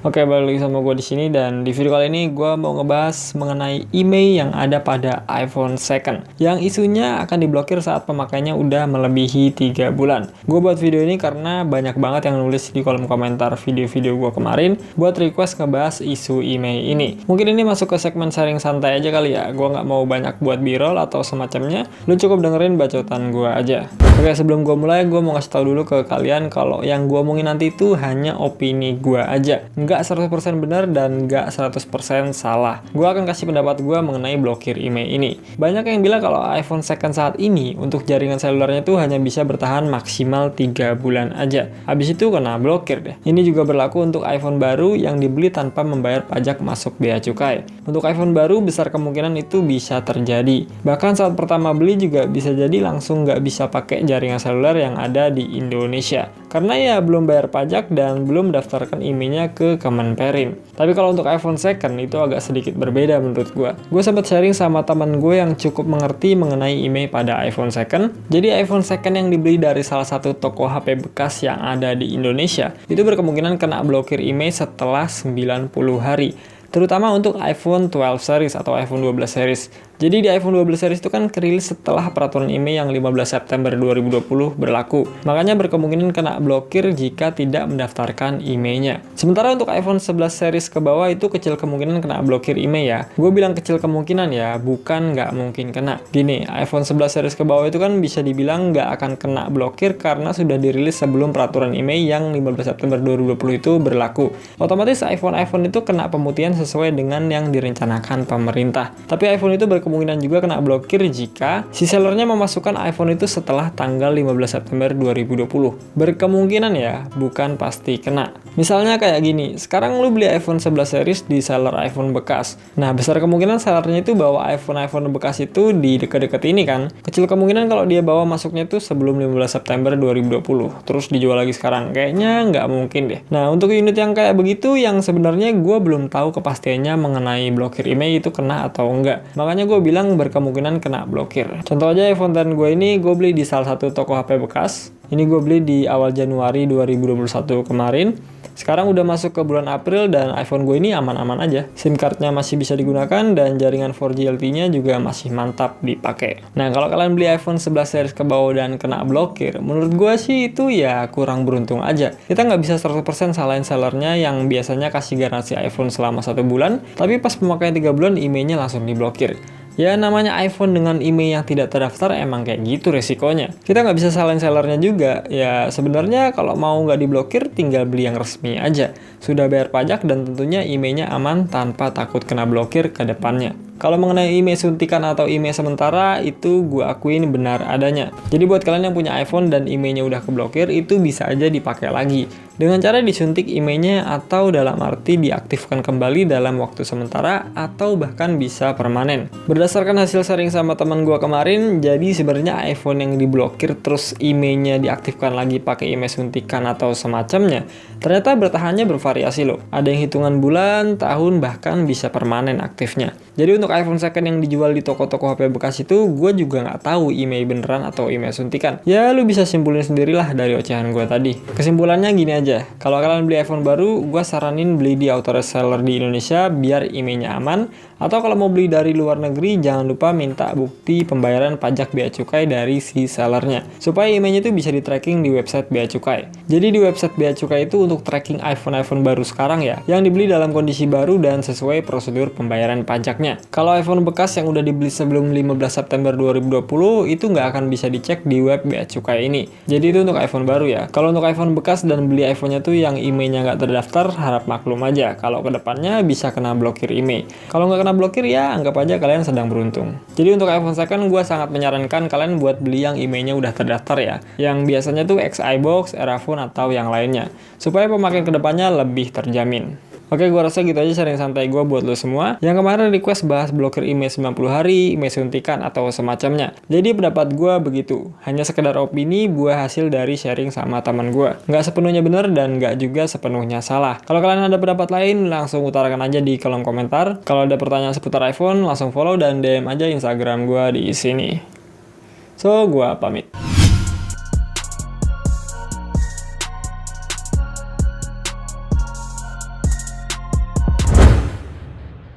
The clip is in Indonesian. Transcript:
Oke, balik lagi sama gue di sini, dan di video kali ini gue mau ngebahas mengenai email yang ada pada iPhone second yang isunya akan diblokir saat pemakainya udah melebihi 3 bulan. Gue buat video ini karena banyak banget yang nulis di kolom komentar video-video gue kemarin buat request ngebahas isu email ini. Mungkin ini masuk ke segmen sharing santai aja kali ya. Gue nggak mau banyak buat b-roll atau semacamnya. Lu cukup dengerin bacotan gue aja. Oke, sebelum gue mulai, gue mau ngasih tau dulu ke kalian kalau yang gue omongin nanti itu hanya opini gue aja. Nggak 100% benar dan nggak 100% salah. Gue akan kasih pendapat gue mengenai blokir email ini. Banyak yang bilang kalau iPhone second saat ini untuk jaringan selulernya itu hanya bisa bertahan maksimal 3 bulan aja. Habis itu kena blokir deh. Ini juga berlaku untuk iPhone baru yang dibeli tanpa membayar pajak masuk bea cukai. Untuk iPhone baru besar kemungkinan itu bisa terjadi. Bahkan saat pertama beli juga bisa jadi langsung nggak bisa pakai jaringan seluler yang ada di Indonesia. Karena ya belum bayar pajak dan belum daftarkan emailnya ke Kemenperin. Tapi kalau untuk iPhone second itu agak sedikit berbeda menurut gue. Gue sempat sharing sama teman gue yang cukup mengerti mengenai email pada iPhone second. Jadi iPhone second yang dibeli dari salah satu toko HP bekas yang ada di Indonesia itu berkemungkinan kena blokir email setelah 90 hari. Terutama untuk iPhone 12 series atau iPhone 12 series. Jadi di iPhone 12 series itu kan kerilis setelah peraturan email yang 15 September 2020 berlaku. Makanya berkemungkinan kena blokir jika tidak mendaftarkan emailnya. Sementara untuk iPhone 11 series ke bawah itu kecil kemungkinan kena blokir email ya. Gue bilang kecil kemungkinan ya, bukan nggak mungkin kena. Gini, iPhone 11 series ke bawah itu kan bisa dibilang nggak akan kena blokir karena sudah dirilis sebelum peraturan email yang 15 September 2020 itu berlaku. Otomatis iPhone itu kena pemutihan sesuai dengan yang direncanakan pemerintah. Tapi iPhone itu kemungkinan juga kena blokir jika si sellernya memasukkan iPhone itu setelah tanggal 15 September 2020. Berkemungkinan ya, bukan pasti kena. Misalnya kayak gini, sekarang lu beli iPhone 11 series di seller iPhone bekas. Nah, besar kemungkinan sellernya itu bawa iPhone bekas itu di dekat-dekat ini kan. Kecil kemungkinan kalau dia bawa masuknya itu sebelum 15 September 2020, terus dijual lagi sekarang. Kayaknya nggak mungkin deh. Nah, untuk unit yang kayak begitu yang sebenarnya gue belum tahu kepastiannya mengenai blokir email itu kena atau enggak. Makanya gue bilang berkemungkinan kena blokir. Contoh aja iPhone X gue ini gue beli di salah satu toko HP bekas. Ini gue beli di awal Januari 2021 kemarin. Sekarang udah masuk ke bulan April dan iPhone gue ini aman-aman aja. SIM cardnya masih bisa digunakan dan jaringan 4G LTE-nya juga masih mantap dipakai. Nah, kalau kalian beli iPhone 11 series ke bawah dan kena blokir, menurut gue sih itu ya kurang beruntung aja. Kita nggak bisa 100% salahin sellernya yang biasanya kasih garansi iPhone selama 1 bulan, tapi pas pemakaian 3 bulan emailnya langsung diblokir. Ya namanya iPhone dengan email yang tidak terdaftar emang kayak gitu resikonya. Kita nggak bisa salahin sellernya juga. Ya sebenarnya kalau mau nggak diblokir tinggal beli yang resmi aja. Sudah bayar pajak dan tentunya emailnya aman tanpa takut kena blokir ke depannya. Kalau mengenai email suntikan atau email sementara, itu gue akuin benar adanya. Jadi buat kalian yang punya iPhone dan emailnya udah keblokir, itu bisa aja dipakai lagi. Dengan cara disuntik emailnya atau dalam arti diaktifkan kembali dalam waktu sementara atau bahkan bisa permanen. Berdasarkan hasil sharing sama teman gue kemarin, jadi sebenarnya iPhone yang diblokir terus emailnya diaktifkan lagi pakai email suntikan atau semacamnya, ternyata bertahannya bervariasi loh. Ada yang hitungan bulan, tahun, bahkan bisa permanen aktifnya. Jadi untuk iPhone second yang dijual di toko-toko HP bekas itu, gue juga nggak tahu email beneran atau email suntikan. Ya lu bisa simpulin sendirilah dari ocehan gue tadi. Kesimpulannya gini aja, kalau kalian beli iPhone baru, gue saranin beli di authorized seller di Indonesia biar emailnya aman. Atau kalau mau beli dari luar negeri, jangan lupa minta bukti pembayaran pajak bea cukai dari si sellernya, supaya emailnya itu bisa di tracking di website bea cukai. Jadi di website bea cukai itu untuk tracking iPhone baru sekarang ya, yang dibeli dalam kondisi baru dan sesuai prosedur pembayaran pajaknya. Kalau iPhone bekas yang udah dibeli sebelum 15 September 2020 itu nggak akan bisa dicek di web bea cukai ini. Jadi itu untuk iPhone baru ya. Kalau untuk iPhone bekas dan beli iPhone-nya tuh yang emailnya nggak terdaftar, harap maklum aja kalau kedepannya bisa kena blokir email. Kalau nggak kena blokir ya anggap aja kalian sedang beruntung. Jadi untuk iPhone second gue sangat menyarankan kalian buat beli yang emailnya udah terdaftar ya. Yang biasanya tuh iBox, Erafone atau yang lainnya. Supaya pemakaian kedepannya lebih terjamin. Oke, gue rasa gitu aja sharing santai gue buat lo semua. Yang kemarin request bahas blokir email 90 hari, email suntikan, atau semacamnya. Jadi pendapat gue begitu. Hanya sekedar opini, buah hasil dari sharing sama teman gue. Nggak sepenuhnya benar dan nggak juga sepenuhnya salah. Kalau kalian ada pendapat lain, langsung utarakan aja di kolom komentar. Kalau ada pertanyaan seputar iPhone, langsung follow dan DM aja Instagram gue di sini. So, gue pamit.